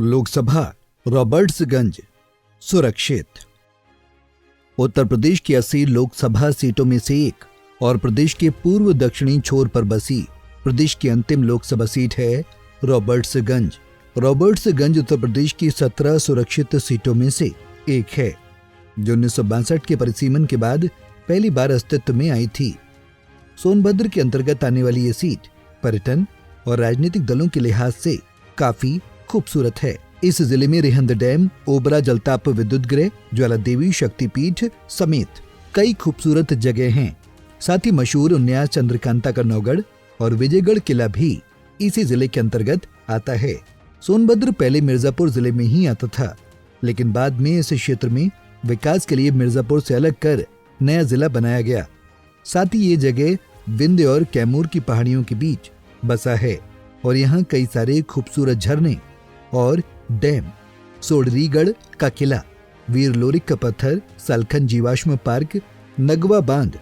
लोकसभा रॉबर्ट्सगंज सुरक्षित। उत्तर प्रदेश की 80 लोकसभा सीटों में से एक और प्रदेश के पूर्व दक्षिणी छोर पर बसी प्रदेश की अंतिम लोकसभा सीट है रॉबर्ट्सगंज। रॉबर्ट्सगंज उत्तर प्रदेश की 17 सुरक्षित सीटों में से एक है, जो 1962 के परिसीमन के बाद पहली बार अस्तित्व में आई थी। सोनभद्र के अंतर्गत आने वाली ये सीट पर्यटन और राजनीतिक दलों के लिहाज से काफी खूबसूरत है। इस जिले में रिहंद डैम, ओबरा जलताप विद्युत गृह, ज्वाला देवी शक्तिपीठ समेत कई खूबसूरत जगह हैं। साथ ही मशहूर उन्यास चंद्रकांता का नौगढ़ और विजयगढ़ किला भी इसी जिले के अंतर्गत आता है। सोनभद्र पहले मिर्जापुर जिले में ही आता था, लेकिन बाद में इस क्षेत्र में विकास के लिए मिर्जापुर से अलग कर नया जिला बनाया गया। साथ ही ये जगह विंध्य और कैमूर की पहाड़ियों के बीच बसा है और यहाँ कई सारे खूबसूरत झरने और डैम, सोडरीगढ़ का किला, वीर लोरिक का पत्थर, सलखन जीवाश्म पार्क, नगवा बांध,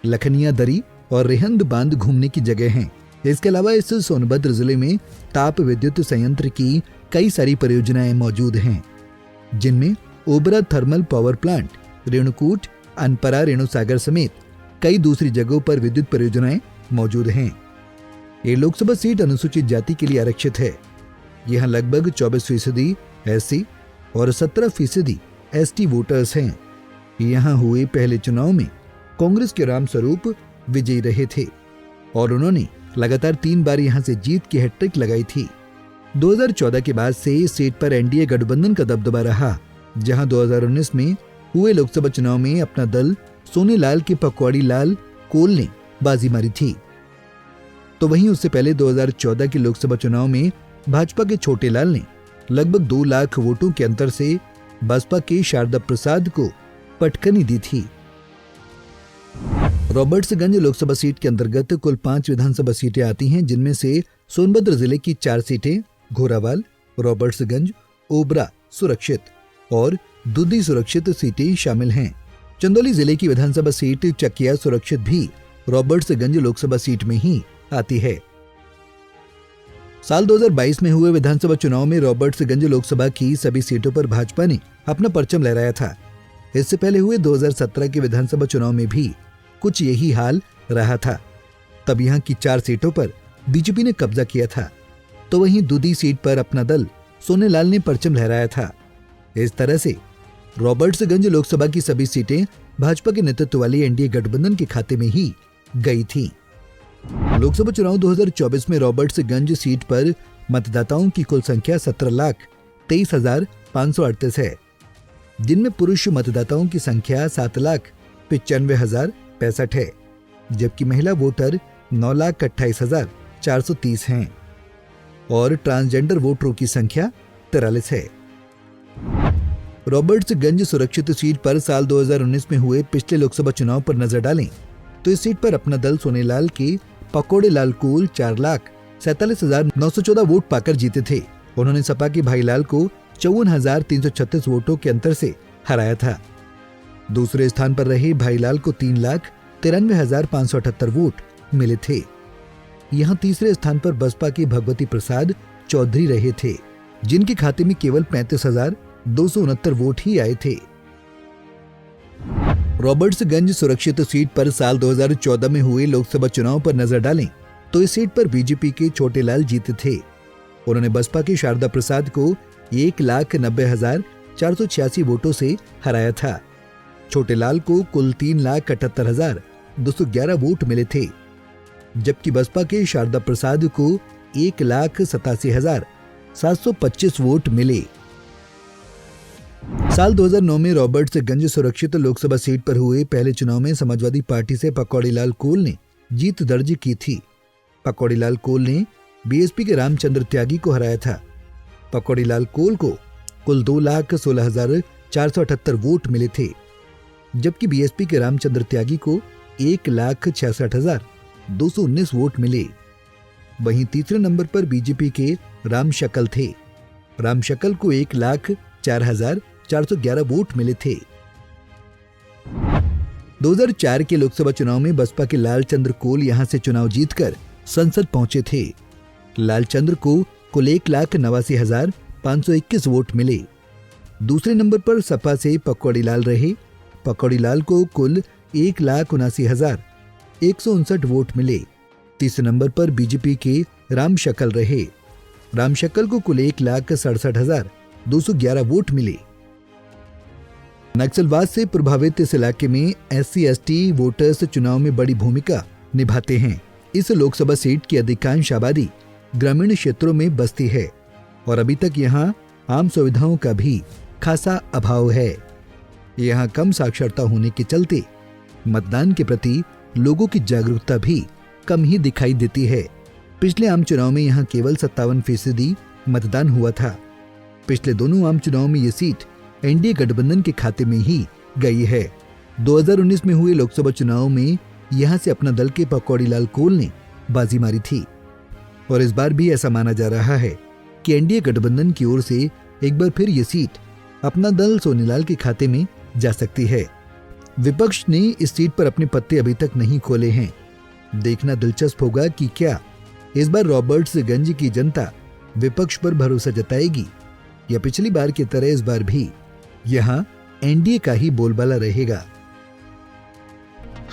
लखनिया दरी और रिहंद बांध घूमने की जगह हैं। इसके अलावा इस सोनभद्र जिले में ताप विद्युत संयंत्र की कई सारी परियोजनाएं मौजूद हैं, जिनमें Obra thermal power plant, Renukoot, Anpara, Renusagar समेत कई दूसरी जगहों पर विद्युत परियोजनाएं मौजूद हैं। ये लोकसभा सीट अनुसूचित जाति के लिए आरक्षित है। यहाँ लगभग 24% SC और 17% ST वोटर्स हैं। यहाँ हुए पहले चुनाव में कांग्रेस के रामस्वरूप विजयी रहे थे और उन्होंने लगातार 3 बार यहाँ से जीत की हैट्रिक लगाई थी। 2014 के बाद से इस सीट पर NDA गठबंधन का दबदबा रहा, जहां 2019 में हुए लोकसभा चुनाव में अपना दल सोनेलाल के पकौड़ी लाल कोल ने बाजी मारी थी। तो वहीं उससे पहले 2014 के लोकसभा चुनाव में भाजपा के छोटे लाल ने लगभग 2 लाख वोटों के अंतर से बसपा के शारदा प्रसाद को पटकनी दी थी। रॉबर्ट्सगंज लोकसभा सीट के अंतर्गत कुल 5 विधानसभा सीटें आती हैं, जिनमें से सोनभद्र जिले की 4 सीटें घोरावाल, रॉबर्ट्सगंज, ओबरा सुरक्षित और दुधी सुरक्षित सीटें शामिल हैं। चंदौली जिले की विधानसभा सीट चकिया सुरक्षित भी रॉबर्ट्सगंज लोकसभा सीट में ही आती है। साल 2022 में हुए विधानसभा चुनाव में रॉबर्ट्सगंज लोकसभा की सभी सीटों पर भाजपा ने अपना परचम लहराया था। इससे पहले हुए 2017 के विधानसभा चुनाव में भी कुछ यही हाल रहा था। तब यहाँ की 4 सीटों पर बीजेपी ने कब्जा किया था, तो वहीं दूधी सीट पर अपना दल सोनेलाल ने परचम लहराया था। इस तरह से रॉबर्ट्सगंज लोकसभा की सभी सीटें भाजपा के नेतृत्व वाली NDA गठबंधन के खाते में ही गई थी। लोकसभा चुनाव 2024 में रॉबर्ट्सगंज सीट पर मतदाताओं की कुल संख्या 17,23,538 है, जिनमें पुरुष मतदाताओं की संख्या 7,95,065 है, जबकि महिला वोटर 9,28,430 हैं और ट्रांसजेंडर वोटरों की संख्या 43 है। रॉबर्ट्सगंज सुरक्षित सीट पर साल 2019 में हुए पिछले लोकसभा चुनाव पर नजर डालें तो इस सीट पर अपना दल सोनेलाल के पकौड़े लाल कोल 4,47,914 वोट पाकर जीते थे। उन्होंने सपा के भाईलाल को 54,336 वोटों के अंतर से हराया था। दूसरे स्थान पर रहे भाईलाल को 3,93,578 वोट मिले थे। यहाँ तीसरे स्थान पर बसपा के भगवती प्रसाद चौधरी रहे थे, जिनके खाते में केवल 35,269 वोट ही आए थे। रॉबर्ट्सगंज सुरक्षित सीट पर साल 2014 में हुए लोकसभा चुनाव पर नजर डालें तो इस सीट पर बीजेपी के छोटे लाल जीते थे। उन्होंने बसपा के शारदा प्रसाद को 1,90,486 वोटों से हराया था। छोटे लाल को कुल 3,78,211 वोट मिले थे, जबकि बसपा के शारदा प्रसाद को 1,87,725 वोट मिले। साल 2009 में रॉबर्ट्सगंज सुरक्षित लोकसभा सीट पर हुए पहले चुनाव में समाजवादी पार्टी से पकौड़ी लाल कोल ने जीत दर्ज की थी। पकौड़ी लाल कोल ने BSP के रामचंद्र त्यागी को हराया था। पकौड़ी लाल कोल को कुल 2,16,478 वोट मिले थे, जबकि BSP के रामचंद्र त्यागी को 1,66,219 वोट मिले। वहीं तीसरे नंबर पर बीजेपी के राम शकल थे। राम शकल को 1,04,411 वोट मिले थे। 2004 के लोकसभा चुनाव में बसपा के लालचंद्र कोल यहां से चुनाव जीतकर संसद पहुंचे थे। लालचंद्र को कुल 1,89,500 521 वोट मिले। दूसरे नंबर पर सपा से पकौड़ी लाल रहे। पकौड़ी लाल को कुल 1,79,159 वोट मिले। तीसरे नंबर पर बीजेपी के राम शकल रहे। राम शकल को कुल 1,67,211 वोट मिले। नक्सलवाद से प्रभावित इस इलाके में SC/ST वोटर्स चुनाव में बड़ी भूमिका निभाते हैं। इस लोकसभा सीट की अधिकांश आबादी ग्रामीण क्षेत्रों में बसती है और अभी तक यहाँ आम सुविधाओं का भी खासा अभाव है। यहाँ कम साक्षरता होने के चलते मतदान के प्रति लोगों की जागरूकता भी कम ही दिखाई देती है। पिछले आम चुनाव में यहाँ केवल 57% मतदान हुआ था। पिछले दोनों आम चुनाव में ये सीट एनडीए गठबंधन के खाते में ही गई है। 2019 में हुए लोकसभा चुनाव में यहाँ से अपना दल के पकौड़ी लाल कोल ने बाजी मारी थी और इस बार भी ऐसा माना जा रहा है कि एनडीए गठबंधन की ओर से एक बार फिर ये सीट अपना दल सोनीलाल के खाते में जा सकती है। विपक्ष ने इस सीट पर अपने पत्ते अभी तक नहीं खोले हैं। देखना दिलचस्प होगा कि क्या इस बार रॉबर्ट्सगंज की जनता विपक्ष पर भरोसा जताएगी या पिछली बार की तरह इस बार भी यहाँ एनडीए का ही बोलबाला रहेगा।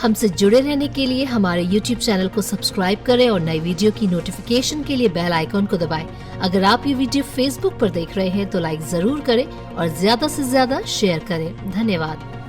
हमसे जुड़े रहने के लिए हमारे YouTube चैनल को सब्सक्राइब करें और नई वीडियो की नोटिफिकेशन के लिए बेल आइकॉन को दबाएं। अगर आप ये वीडियो Facebook पर देख रहे हैं तो लाइक जरूर करें और ज्यादा से ज्यादा शेयर करें। धन्यवाद।